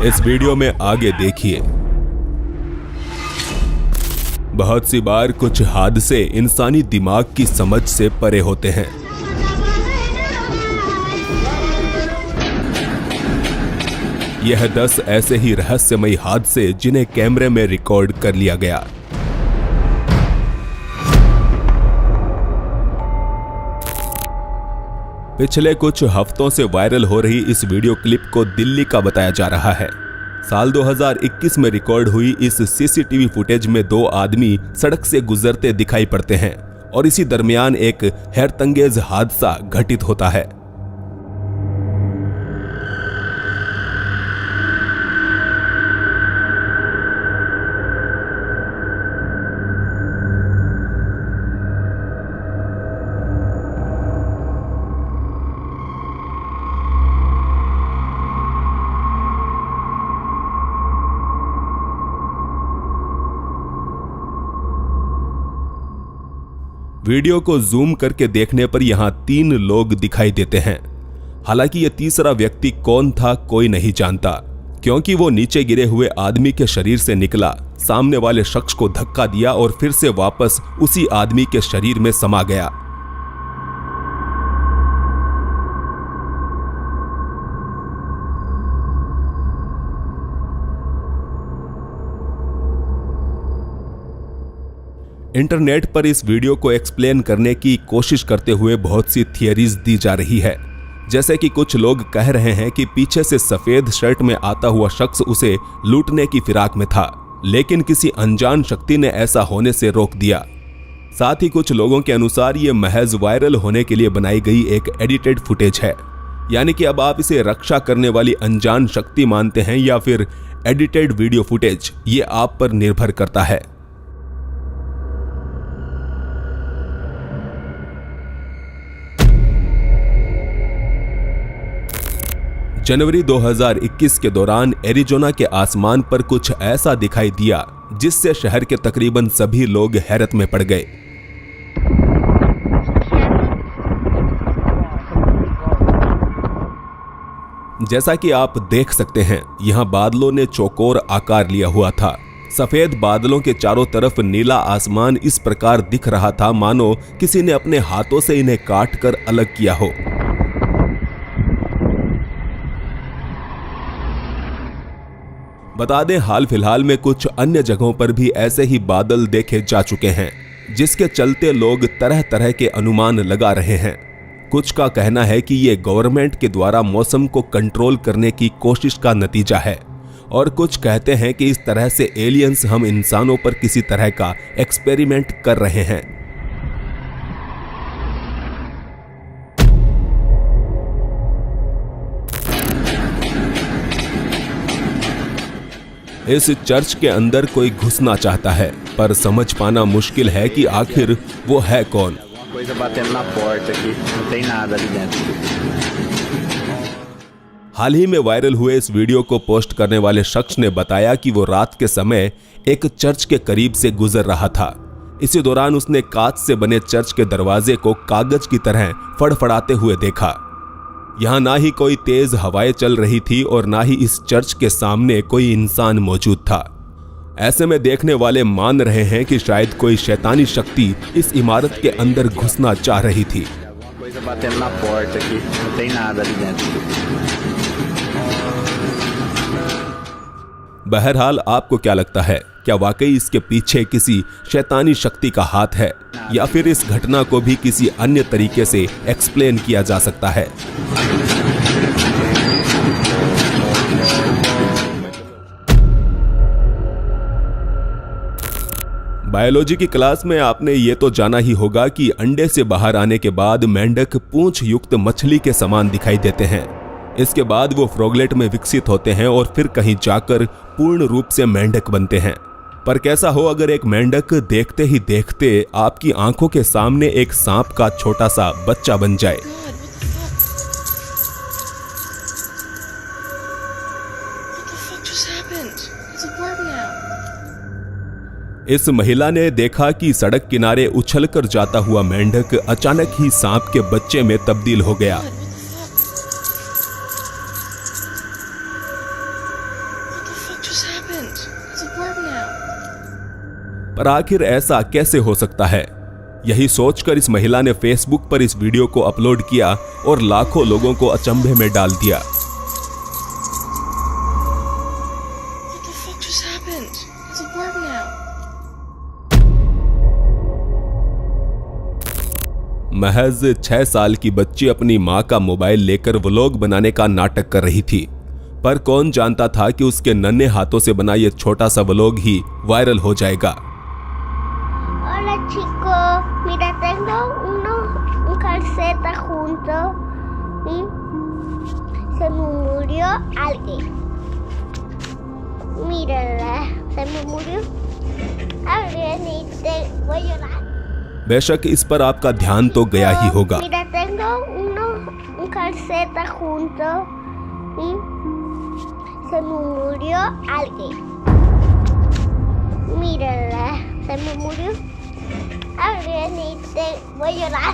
इस वीडियो में आगे देखिए। बहुत सी बार कुछ हादसे इंसानी दिमाग की समझ से परे होते हैं। यह 10 ऐसे ही रहस्यमयी हादसे जिन्हें कैमरे में रिकॉर्ड कर लिया गया। पिछले कुछ हफ्तों से वायरल हो रही इस वीडियो क्लिप को दिल्ली का बताया जा रहा है। साल 2021 में रिकॉर्ड हुई इस सीसीटीवी फुटेज में 2 आदमी सड़क से गुजरते दिखाई पड़ते हैं और इसी दरमियान एक हैरतअंगेज हादसा घटित होता है। वीडियो को जूम करके देखने पर यहां 3 लोग दिखाई देते हैं। हालांकि यह तीसरा व्यक्ति कौन था कोई नहीं जानता, क्योंकि वो नीचे गिरे हुए आदमी के शरीर से निकला, सामने वाले शख्स को धक्का दिया और फिर से वापस उसी आदमी के शरीर में समा गया। इंटरनेट पर इस वीडियो को एक्सप्लेन करने की कोशिश करते हुए बहुत सी थियरीज दी जा रही है। जैसे कि कुछ लोग कह रहे हैं कि पीछे से सफेद शर्ट में आता हुआ शख्स उसे लूटने की फिराक में था, लेकिन किसी अनजान शक्ति ने ऐसा होने से रोक दिया। साथ ही कुछ लोगों के अनुसार ये महज वायरल होने के लिए बनाई गई एक एडिटेड फुटेज है। यानी कि अब आप इसे रक्षा करने वाली अनजान शक्ति मानते हैं या फिर एडिटेड वीडियो फुटेज, ये आप पर निर्भर करता है। जनवरी 2021 के दौरान एरिजोना के आसमान पर कुछ ऐसा दिखाई दिया जिससे शहर के तकरीबन सभी लोग हैरत में पड़ गए। जैसा कि आप देख सकते हैं, यहां बादलों ने चौकोर आकार लिया हुआ था। सफेद बादलों के चारों तरफ नीला आसमान इस प्रकार दिख रहा था मानो किसी ने अपने हाथों से इन्हें काट कर अलग किया हो। बता दें, हाल फिलहाल में कुछ अन्य जगहों पर भी ऐसे ही बादल देखे जा चुके हैं, जिसके चलते लोग तरह तरह के अनुमान लगा रहे हैं। कुछ का कहना है कि ये गवर्नमेंट के द्वारा मौसम को कंट्रोल करने की कोशिश का नतीजा है, और कुछ कहते हैं कि इस तरह से एलियंस हम इंसानों पर किसी तरह का एक्सपेरिमेंट कर रहे हैं। इस चर्च के अंदर कोई घुसना चाहता है, पर समझ पाना मुश्किल है कि आखिर वो है कौन। हाल ही में वायरल हुए इस वीडियो को पोस्ट करने वाले शख्स ने बताया कि वो रात के समय एक चर्च के करीब से गुजर रहा था। इसी दौरान उसने कांच से बने चर्च के दरवाजे को कागज की तरह फड़फड़ाते हुए देखा। यहाँ ना ही कोई तेज हवाएं चल रही थी और ना ही इस चर्च के सामने कोई इंसान मौजूद था। ऐसे में देखने वाले मान रहे हैं कि शायद कोई शैतानी शक्ति इस इमारत के अंदर घुसना चाह रही थी। बहरहाल, आपको क्या लगता है? क्या वाकई इसके पीछे किसी शैतानी शक्ति का हाथ है, या फिर इस घटना को भी किसी अन्य तरीके से एक्सप्लेन किया जा सकता है? बायोलॉजी की क्लास में आपने ये तो जाना ही होगा कि अंडे से बाहर आने के बाद मेंढक पूंछ युक्त मछली के समान दिखाई देते हैं। इसके बाद वो फ्रॉगलेट में विकसित होते हैं और फिर कहीं जाकर पूर्ण रूप से मेंढक बनते हैं। पर कैसा हो अगर एक मेंढक देखते ही देखते आपकी आंखों के सामने एक सांप का छोटा सा बच्चा बन जाए। इस महिला ने देखा कि सड़क किनारे उछलकर जाता हुआ मेंढक अचानक ही सांप के बच्चे में तब्दील हो गया। पर आखिर ऐसा कैसे हो सकता है? यही सोचकर इस महिला ने फेसबुक पर इस वीडियो को अपलोड किया और लाखों लोगों को अचंभे में डाल दिया। महज 6 साल की बच्ची अपनी मां का मोबाइल लेकर व्लॉग बनाने का नाटक कर रही थी, पर कौन जानता था कि उसके नन्हे हाथों से बना ये छोटा सा व्लॉग ही वायरल हो जाएगा। Hola chicos, mira tengo un calceta junto y se me murió alguien. Mírala, se me murió alguien y te voy a llorar. बेशक इस पर आपका ध्यान तो गया ही होगा। Mira tengo un calceta junto y se me murió alguien. Mírala, se me murió alguien y te voy a llorar.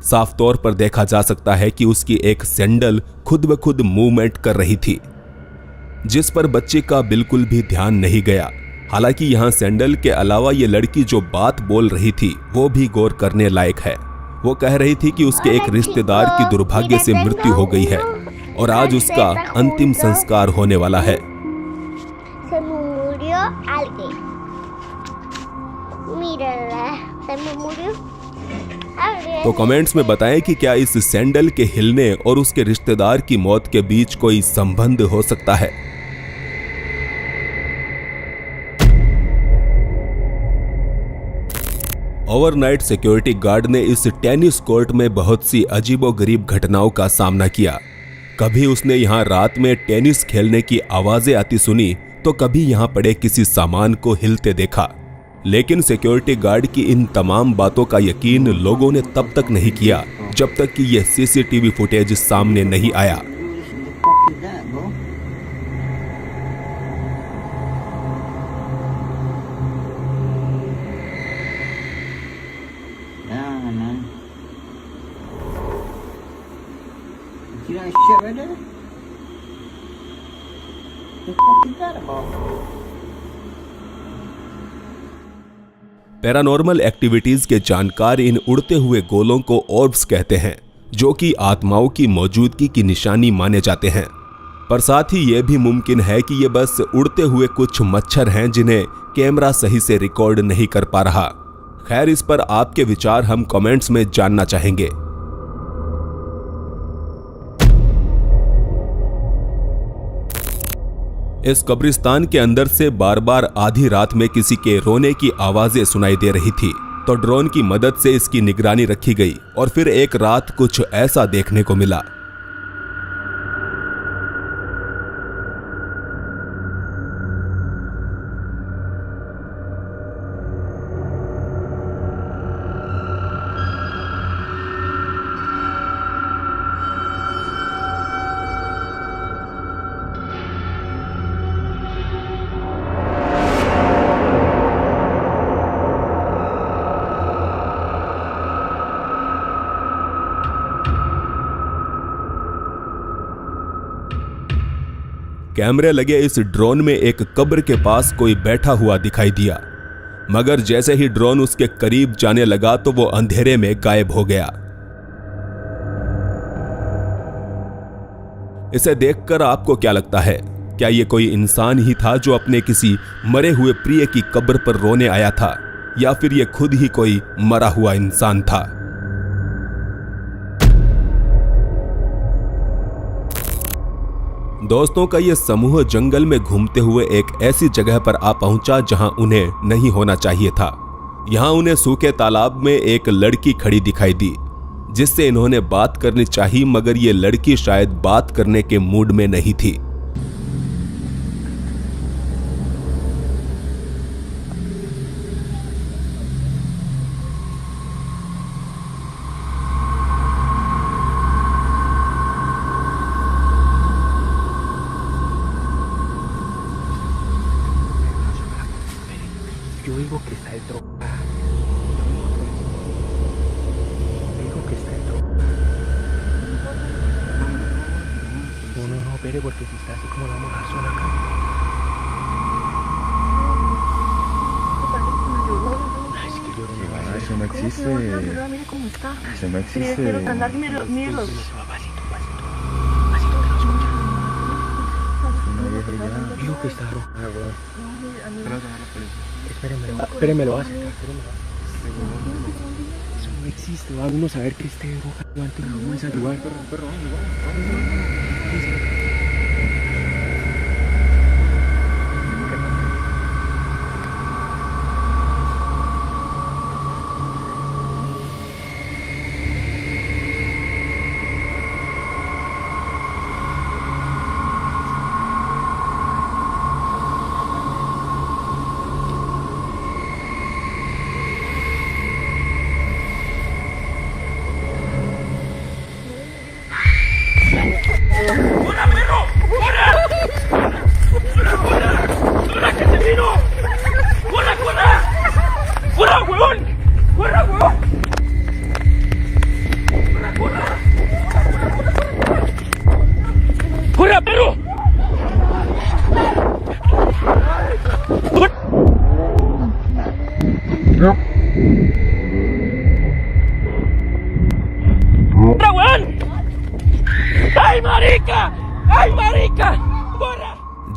साफ तौर पर देखा जा सकता है कि उसकी एक सैंडल खुद ब खुद मूवमेंट कर रही थी, जिस पर बच्चे का बिल्कुल भी ध्यान नहीं गया। हालांकि यहाँ सैंडल के अलावा ये लड़की जो बात बोल रही थी वो भी गौर करने लायक है। वो कह रही थी कि उसके एक रिश्तेदार की दुर्भाग्य से मृत्यु हो गई है और आज उसका अंतिम संस्कार होने वाला है। तो कमेंट्स में बताएं कि क्या इस सैंडल के हिलने और उसके रिश्तेदार की मौत के बीच कोई संबंध हो सकता है। ओवरनाइट सिक्योरिटी गार्ड ने इस टेनिस कोर्ट में बहुत सी अजीबोगरीब घटनाओं का सामना किया। कभी उसने यहाँ रात में टेनिस खेलने की आवाजें आती सुनी तो कभी यहाँ पड़े किसी सामान को हिलते देखा। लेकिन सिक्योरिटी गार्ड की इन तमाम बातों का यकीन लोगों ने तब तक नहीं किया जब तक कि यह सीसीटीवी फुटेज सामने नहीं आया। पैरानॉर्मल एक्टिविटीज के जानकार इन उड़ते हुए गोलों को ऑर्ब्स कहते हैं, जो कि आत्माओं की मौजूदगी की निशानी माने जाते हैं। पर साथ ही यह भी मुमकिन है कि ये बस उड़ते हुए कुछ मच्छर हैं जिन्हें कैमरा सही से रिकॉर्ड नहीं कर पा रहा। खैर, इस पर आपके विचार हम कमेंट्स में जानना चाहेंगे। इस कब्रिस्तान के अंदर से बार बार आधी रात में किसी के रोने की आवाजें सुनाई दे रही थी, तो ड्रोन की मदद से इसकी निगरानी रखी गई और फिर एक रात कुछ ऐसा देखने को मिला। कैमरे लगे इस ड्रोन में एक कब्र के पास कोई बैठा हुआ दिखाई दिया, मगर जैसे ही ड्रोन उसके करीब जाने लगा तो वो अंधेरे में गायब हो गया। इसे देखकर आपको क्या लगता है? क्या ये कोई इंसान ही था जो अपने किसी मरे हुए प्रिय की कब्र पर रोने आया था, या फिर ये खुद ही कोई मरा हुआ इंसान था? दोस्तों का यह समूह जंगल में घूमते हुए एक ऐसी जगह पर आ पहुंचा जहां उन्हें नहीं होना चाहिए था। यहां उन्हें सूखे तालाब में एक लड़की खड़ी दिखाई दी, जिससे इन्होंने बात करनी चाहिए, मगर ये लड़की शायद बात करने के मूड में नहीं थी। Yo digo que está drogada. Digo que está drogada. espere porque si está así como la vamos a dejar sola acá. Ay, es que lloro. Eso no existe. Mira cómo está. Eso no existe. Míralo. Pasito. Una vieja ya. Digo que está roja. Ah, bueno. Espéreme, lo va a acercar. Eso no existe. Vamos a ver que esté roja. Antes nos vamos a ayudar. Perro.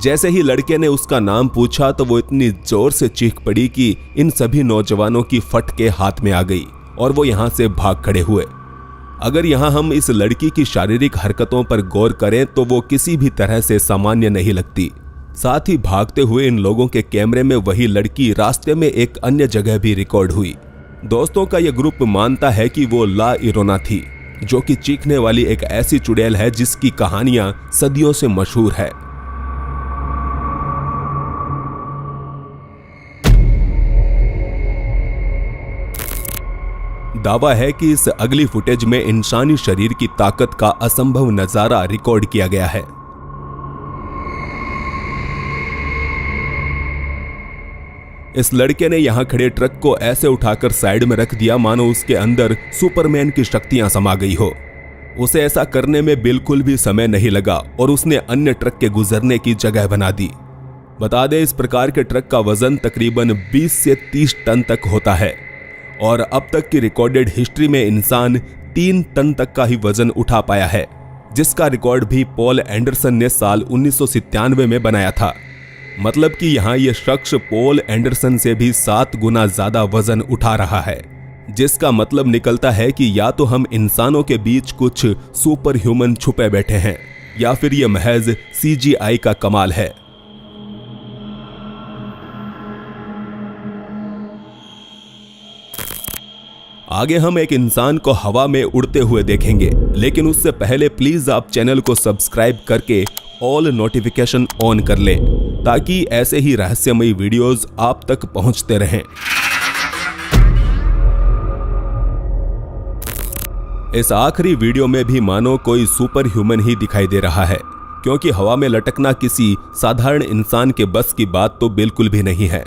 जैसे ही लड़के ने उसका नाम पूछा तो वो इतनी जोर से चीख पड़ी कि इन सभी नौजवानों की फट के हाथ में आ गई और वो यहाँ से भाग खड़े हुए। अगर यहाँ हम इस लड़की की शारीरिक हरकतों पर गौर करें तो वो किसी भी तरह से सामान्य नहीं लगती। साथ ही भागते हुए इन लोगों के कैमरे में वही लड़की रास्ते में एक अन्य जगह भी रिकॉर्ड हुई। दोस्तों का यह ग्रुप मानता है कि वो ला इरोना थी, जो कि चीखने वाली एक ऐसी चुड़ैल है जिसकी कहानियां सदियों से मशहूर है। दावा है कि इस अगली फुटेज में इंसानी शरीर की ताकत का असंभव नजारा रिकॉर्ड किया गया है। इस लड़के ने यहां खड़े ट्रक को ऐसे उठाकर साइड में रख दिया मानो उसके अंदर सुपरमैन की शक्तियां समा गई हो। उसे ऐसा करने में बिल्कुल भी समय नहीं लगा और उसने अन्य ट्रक के गुजरने की जगह बना दी। बता दें, इस प्रकार के ट्रक का वजन तकरीबन 20 से 30 टन तक होता है और अब तक की रिकॉर्डेड हिस्ट्री में इंसान 3 टन तक का ही वजन उठा पाया है, जिसका रिकॉर्ड भी पॉल एंडरसन ने साल 1997 में बनाया था। मतलब कि यहाँ यह शख्स पॉल एंडरसन से भी 7 गुना ज्यादा वजन उठा रहा है, जिसका मतलब निकलता है कि या तो हम इंसानों के बीच कुछ सुपर ह्यूमन छुपे बैठे हैं या फिर यह महज CGI का कमाल है। आगे हम एक इंसान को हवा में उड़ते हुए देखेंगे, लेकिन उससे पहले प्लीज आप चैनल को सब्सक्राइब करके ऑल नोटिफिकेशन ऑन कर लें ताकि ऐसे ही रहस्यमयी वीडियोस आप तक पहुंचते रहें। इस आखिरी वीडियो में भी मानो कोई सुपर ह्यूमन ही दिखाई दे रहा है, क्योंकि हवा में लटकना किसी साधारण इंसान के बस की बात तो बिल्कुल भी नहीं है।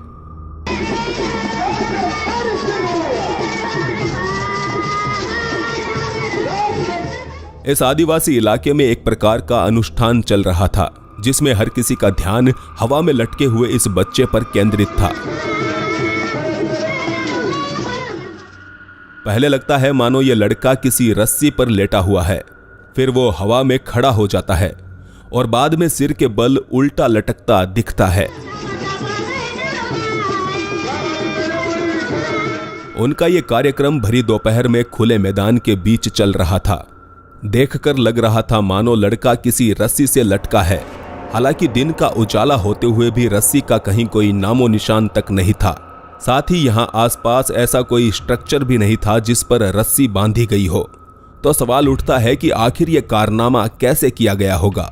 इस आदिवासी इलाके में एक प्रकार का अनुष्ठान चल रहा था, जिसमें हर किसी का ध्यान हवा में लटके हुए इस बच्चे पर केंद्रित था। पहले लगता है मानो यह लड़का किसी रस्सी पर लेटा हुआ है, फिर वो हवा में खड़ा हो जाता है और बाद में सिर के बल उल्टा लटकता दिखता है। उनका यह कार्यक्रम भरी दोपहर में खुले मैदान के बीच चल रहा था। देखकर लग रहा था मानो लड़का किसी रस्सी से लटका है। हालांकि दिन का उजाला होते हुए भी रस्सी का कहीं कोई नामो निशान तक नहीं था। साथ ही यहाँ आसपास ऐसा कोई स्ट्रक्चर भी नहीं था जिस पर रस्सी बांधी गई हो। तो सवाल उठता है कि आखिर यह कारनामा कैसे किया गया होगा।